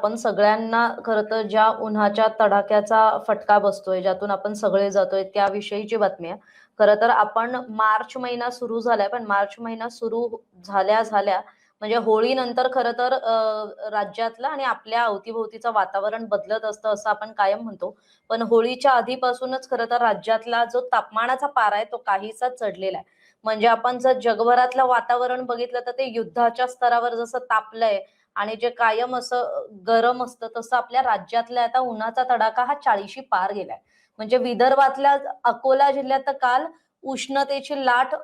आपण सगळ्यांना खरं तर ज्या उन्हाच्या तडाख्याचा फटका बसतोय, ज्यातून आपण सगळे जातोय त्याविषयीची बातमी आहे. खरं तर आपण मार्च महिना सुरू झालाय, पण मार्च महिना सुरू झाल्या झाल्या म्हणजे होळीनंतर खरं तर राज्यातलं आणि आपल्या अवतीभोवतीचं वातावरण बदलत असतं असं आपण कायम म्हणतो. पण होळीच्या आधीपासूनच खरं तर राज्यातला जो तापमानाचा पारा आहे तो काहीसा चढलेला आहे. म्हणजे आपण जर जगभरातलं वातावरण बघितलं तर ते युद्धाच्या स्तरावर जसं तापलंय आणि जे कायम असं गरम असतं तसं आपल्या राज्यातल्या आता उन्हाचा तडाखा हा 40शी पार गेलाय. म्हणजे विदर्भातल्या अकोला जिल्ह्यात तर काल उष्णतेची लाट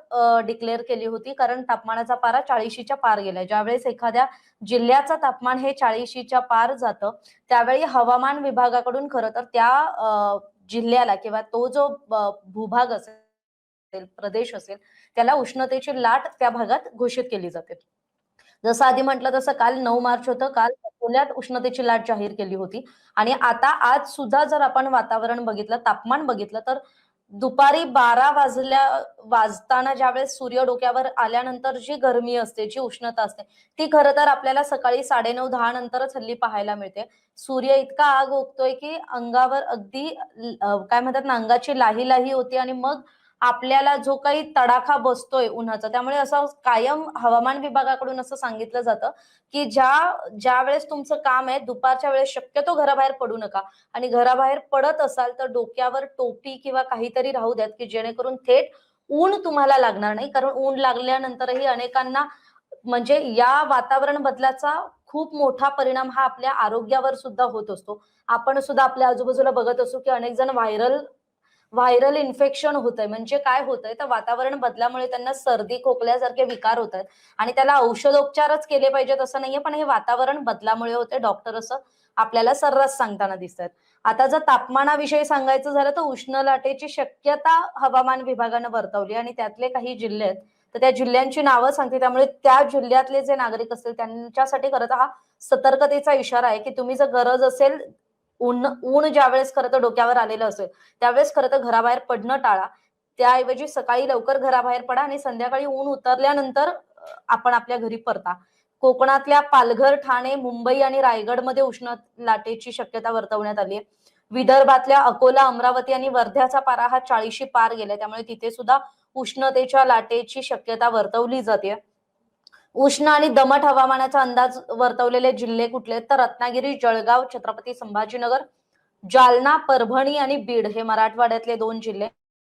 डिक्लेअर केली होती, कारण तापमानाचा पारा 40शीच्या पार गेलाय. ज्यावेळेस एखाद्या जिल्ह्याचं तापमान हे 40शीच्या पार जातं, त्यावेळी हवामान विभागाकडून खरं तर त्या जिल्ह्याला किंवा तो जो भूभाग असेल, प्रदेश असेल, त्याला उष्णतेची लाट त्या भागात घोषित केली जाते. जसं आधी म्हटलं तसं काल 9 मार्च होतं. काल अकोल्यात उष्णतेची लाट जाहीर केली होती आणि आता आज सुद्धा जर आपण वातावरण बघितलं, तापमान बघितलं तर दुपारी 12 वाजताना ज्यावेळेस सूर्य डोक्यावर आल्यानंतर जी गरमी असते, जी उष्णता असते, ती खरं तर आपल्याला सकाळी 9:30-10 नंतरच हल्ली पाहायला मिळते. सूर्य इतका आग ओकतोय, की अंगावर अगदी काय म्हणतात ना, अंगाची लाही-लाही होते आणि मग आपल्याला जो काही तडाखा बसतोय उन्हाचा, त्यामुळे असं कायम हवामान विभागाकडून असं सांगितलं जातं, की ज्यावेळेस तुमचं काम आहे दुपारच्या वेळेस शक्यतो घराबाहेर पडू नका आणि घराबाहेर पडत असाल तर डोक्यावर टोपी किंवा काहीतरी राहू द्यात, की जेणेकरून थेट ऊन तुम्हाला लागणार नाही. कारण ऊन लागल्यानंतरही अनेकांना म्हणजे या वातावरण बदलाचा खूप मोठा परिणाम हा आपल्या आरोग्यावर सुद्धा होत असतो. आपण सुद्धा आपल्या आजूबाजूला बघत असू, की अनेक जण व्हायरल इन्फेक्शन होतंय. म्हणजे काय होतंय तर वातावरण बदलामुळे त्यांना सर्दी खोकल्यासारखे विकार होत आहेत आणि त्याला औषधोपचारच केले पाहिजेत असं नाहीये, पण हे वातावरण बदलामुळे होते. डॉक्टर असं आपल्याला सर्रास सांगताना दिसतात. आता जर तापमानाविषयी सांगायचं झालं तर उष्ण लाटेची शक्यता हवामान विभागानं वर्तवली आणि त्यातले काही जिल्हे आहेत तर त्या जिल्ह्यांची नावं सांगते. त्यामुळे त्या जिल्ह्यातले जे नागरिक असतील त्यांच्यासाठी खरं तर हा सतर्कतेचा इशारा आहे, की तुम्ही जर गरज असेल, ऊन ऊन ज्यावेळेस खरं तर डोक्यावर आलेलं असेल त्यावेळेस खरं तर घराबाहेर पडणं टाळा. त्याऐवजी सकाळी लवकर घराबाहेर पडा आणि संध्याकाळी ऊन उतरल्यानंतर आपण आपल्या घरी परता. कोकणातल्या पालघर, ठाणे, मुंबई आणि रायगडमध्ये उष्ण लाटेची शक्यता वर्तवण्यात आली आहे. विदर्भातल्या अकोला, अमरावती आणि वर्ध्याचा पारा हा 40शी पार गेलाय. त्यामुळे तिथे सुद्धा उष्णतेच्या लाटेची शक्यता वर्तवली जाते. उष्ण आणि दमट हवामानाचा अंदाज वर्तवलेले जिल्हे कुठले तर रत्नागिरी, जळगाव, छत्रपती संभाजीनगर, जालना, परभणी आणि बीड हे मराठवाड्यातले 2 जिल्हे.